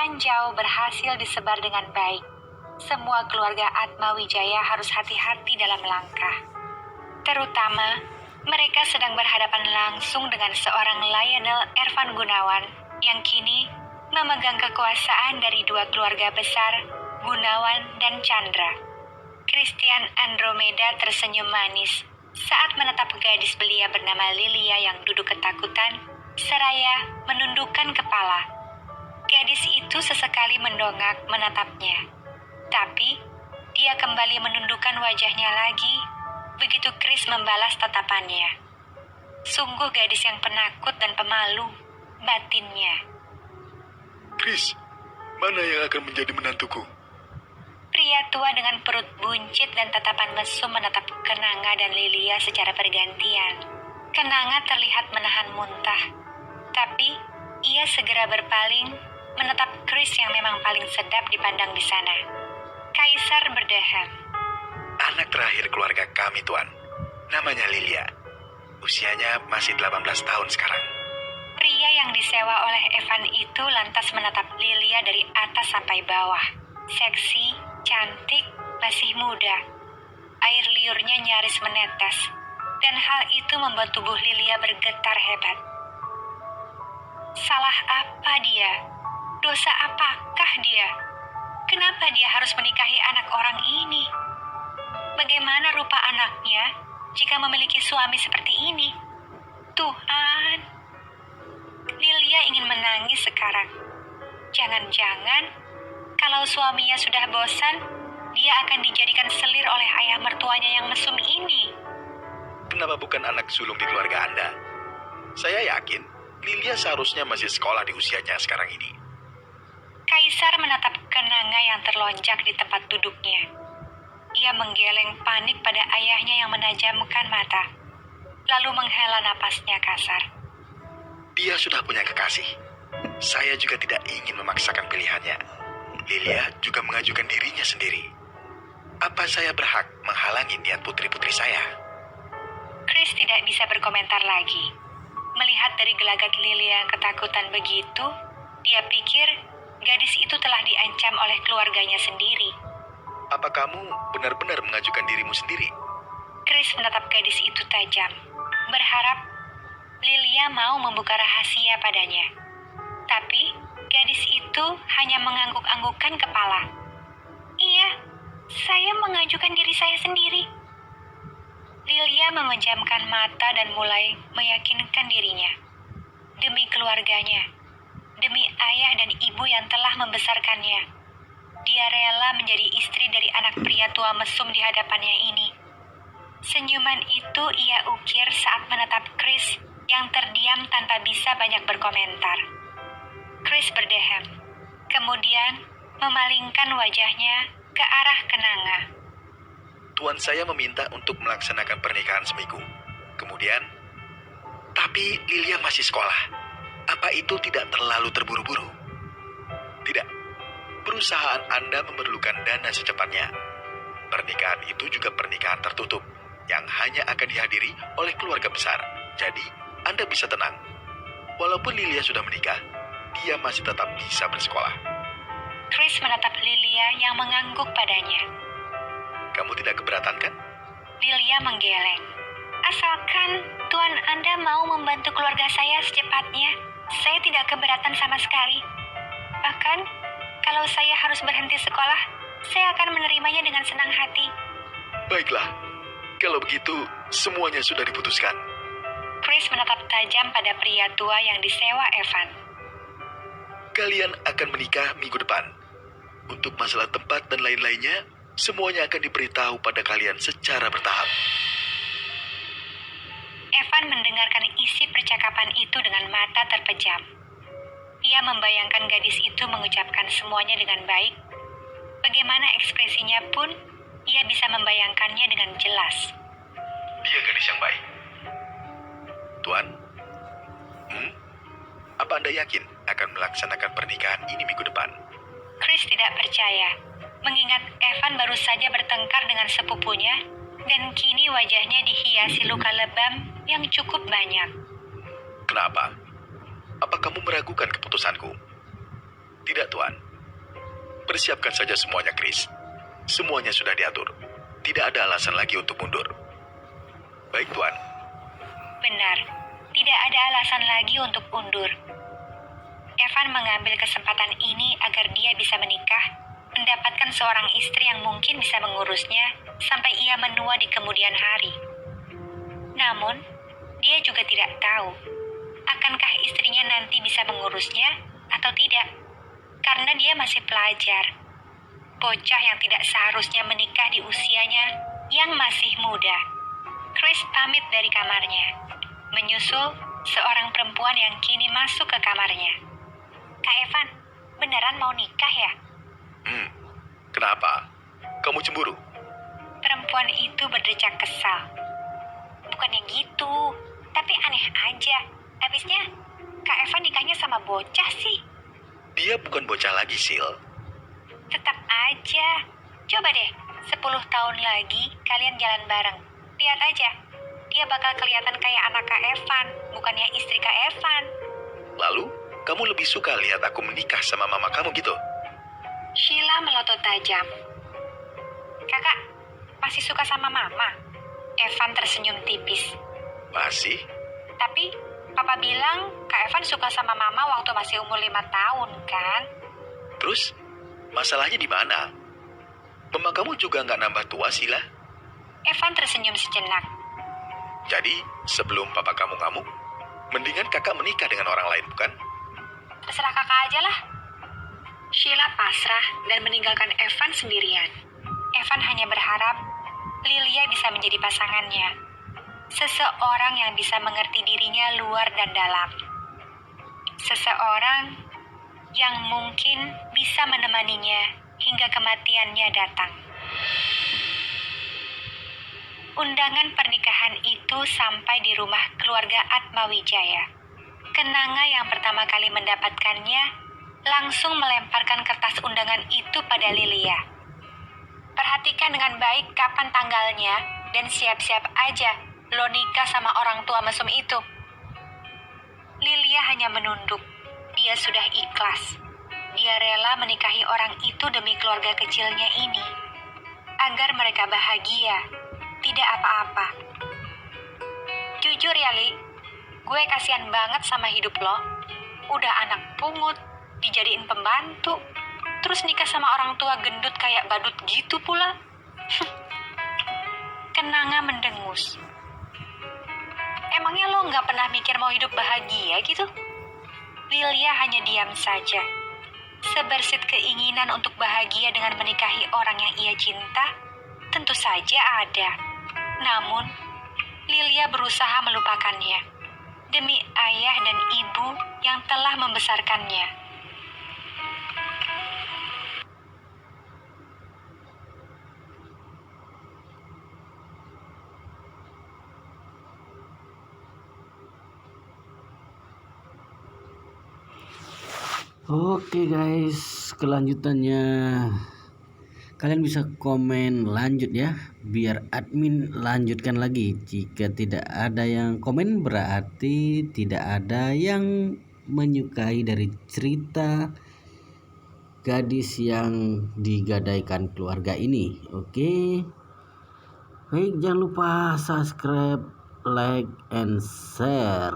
ranjau berhasil disebar dengan baik. Semua keluarga Atma Wijaya harus hati-hati dalam melangkah. Terutama, mereka sedang berhadapan langsung dengan seorang Lionel Ervan Gunawan yang kini memegang kekuasaan dari dua keluarga besar, Gunawan dan Chandra. Christian Andromeda tersenyum manis saat menatap gadis belia bernama Lilia yang duduk ketakutan, seraya menundukkan kepala. Gadis itu sesekali mendongak menatapnya. Tapi, dia kembali menundukkan wajahnya lagi, begitu Chris membalas tatapannya. Sungguh gadis yang penakut dan pemalu, batinnya. Chris, mana yang akan menjadi menantuku? Pria tua dengan perut buncit dan tatapan mesum menatap Kenanga dan Lilia secara bergantian. Kenanga terlihat menahan muntah, tapi ia segera berpaling menatap Chris yang memang paling sedap dipandang di sana. Kaisar berdeham. Anak terakhir keluarga kami, Tuan. Namanya Lilia. Usianya masih 18 tahun sekarang. Pria yang disewa oleh Evan itu lantas menatap Lilia dari atas sampai bawah. Seksi, cantik, masih muda. Air liurnya nyaris menetes, dan hal itu membuat tubuh Lilia bergetar hebat. Salah apa dia? Dosa apakah dia? Kenapa dia harus menikahi anak orang ini? Bagaimana rupa anaknya jika memiliki suami seperti ini? Tuhan, Lilia ingin menangis sekarang. Jangan-jangan kalau suaminya sudah bosan, dia akan dijadikan selir oleh ayah mertuanya yang mesum ini. Kenapa bukan anak sulung di keluarga Anda? Saya yakin Lilia seharusnya masih sekolah di usianya sekarang ini. Kaisar menatap Kenanga yang terlonjak di tempat duduknya. Ia menggeleng panik pada ayahnya yang menajamkan mata, lalu menghela napasnya kasar. Dia sudah punya kekasih. Saya juga tidak ingin memaksakan pilihannya. Lilia juga mengajukan dirinya sendiri. Apa saya berhak menghalangi niat putri-putri saya? Chris tidak bisa berkomentar lagi. Melihat dari gelagat Lilia yang ketakutan begitu, dia pikir gadis itu telah diancam oleh keluarganya sendiri. Apa kamu benar-benar mengajukan dirimu sendiri? Chris menatap gadis itu tajam, berharap Lilia mau membuka rahasia padanya. Tapi gadis itu hanya mengangguk-anggukkan kepala. Iya, saya mengajukan diri saya sendiri. Lilia memejamkan mata dan mulai meyakinkan dirinya. Demi keluarganya, demi ayah dan ibu yang telah membesarkannya, dia rela menjadi istri dari anak pria tua mesum di hadapannya ini. Senyuman itu ia ukir saat menatap Chris yang terdiam tanpa bisa banyak berkomentar. Chris berdeham, kemudian memalingkan wajahnya ke arah Kenanga. Tuan saya meminta untuk melaksanakan pernikahan seminggu. Kemudian, tapi Lilia masih sekolah. Apa itu tidak terlalu terburu-buru? Tidak. Perusahaan Anda memerlukan dana secepatnya. Pernikahan itu juga pernikahan tertutup yang hanya akan dihadiri oleh keluarga besar. Jadi, Anda bisa tenang. Walaupun Lilia sudah menikah, dia masih tetap bisa bersekolah. Chris menatap Lilia yang mengangguk padanya. Kamu tidak keberatan, kan? Lilia menggeleng. Asalkan Tuan Anda mau membantu keluarga saya secepatnya, saya tidak keberatan sama sekali. Bahkan, kalau saya harus berhenti sekolah, saya akan menerimanya dengan senang hati. Baiklah, kalau begitu semuanya sudah diputuskan. Chris menatap tajam pada pria tua yang disewa Evan. Kalian akan menikah minggu depan. Untuk masalah tempat dan lain-lainnya, semuanya akan diberitahu pada kalian secara bertahap. Evan mendengarkan isi percakapan itu dengan mata terpejam. Ia membayangkan gadis itu mengucapkan semuanya dengan baik. Bagaimana ekspresinya pun, ia bisa membayangkannya dengan jelas. Dia gadis yang baik. Tuan, apa Anda yakin akan melaksanakan pernikahan ini minggu depan? Chris tidak percaya, mengingat Evan baru saja bertengkar dengan sepupunya, dan kini wajahnya dihiasi luka lebam yang cukup banyak. Kenapa? Apa kamu meragukan keputusanku? Tidak, Tuan. Persiapkan saja semuanya, Chris. Semuanya sudah diatur. Tidak ada alasan lagi untuk mundur. Baik, Tuan. Benar, tidak ada alasan lagi untuk undur. Evan mengambil kesempatan ini agar dia bisa menikah, mendapatkan seorang istri yang mungkin bisa mengurusnya sampai ia menua di kemudian hari. Namun, dia juga tidak tahu, akankah istrinya nanti bisa mengurusnya atau tidak, karena dia masih pelajar. Bocah yang tidak seharusnya menikah di usianya yang masih muda. Chris pamit dari kamarnya, menyusul seorang perempuan yang kini masuk ke kamarnya. Kak Evan, beneran mau nikah ya? Kenapa? Kamu cemburu? Perempuan itu berdecak kesal. Bukannya gitu, tapi aneh aja. Habisnya, Kak Evan nikahnya sama bocah sih. Dia bukan bocah lagi, Sil. Tetap aja. Coba deh, 10 tahun lagi kalian jalan bareng. Lihat aja, dia bakal kelihatan kayak anak Kak Evan, bukannya istri Kak Evan. Lalu, kamu lebih suka lihat aku menikah sama mama kamu gitu? Sheila melotot tajam. Kakak, masih suka sama mama? Evan tersenyum tipis. Masih? Tapi, Papa bilang Kak Evan suka sama mama waktu masih umur 5 tahun, kan? Terus, masalahnya di mana? Mama kamu juga nggak nambah tua, Sila. Evan tersenyum sejenak. Jadi, sebelum papa kamu ngamuk, mendingan kakak menikah dengan orang lain, bukan? Terserah kakak aja lah. Sheila pasrah dan meninggalkan Evan sendirian. Evan hanya berharap Lilia bisa menjadi pasangannya. Seseorang yang bisa mengerti dirinya luar dan dalam. Seseorang yang mungkin bisa menemaninya hingga kematiannya datang. Undangan pernikahan itu sampai di rumah keluarga Atmawijaya. Kenanga yang pertama kali mendapatkannya langsung melemparkan kertas undangan itu pada Lilia. Perhatikan dengan baik kapan tanggalnya dan siap-siap aja lo nikah sama orang tua mesum itu. Lilia hanya menunduk. Dia sudah ikhlas. Dia rela menikahi orang itu demi keluarga kecilnya ini. Agar mereka bahagia, tidak apa-apa. Jujur ya, Li, gue kasihan banget sama hidup lo. Udah anak pungut, dijadiin pembantu, terus nikah sama orang tua gendut kayak badut gitu pula. Kenanga mendengus. Emangnya lo gak pernah mikir mau hidup bahagia gitu? Lilia hanya diam saja. Sebersit keinginan untuk bahagia dengan menikahi orang yang ia cinta, tentu saja ada. Namun, Lilia berusaha melupakannya demi ayah dan ibu yang telah membesarkannya. Oke guys, kelanjutannya kalian bisa komen lanjut ya, biar admin lanjutkan lagi. Jika tidak ada yang komen berarti tidak ada yang menyukai dari cerita gadis yang digadaikan keluarga ini. Oke, baik, jangan lupa subscribe, like, and share.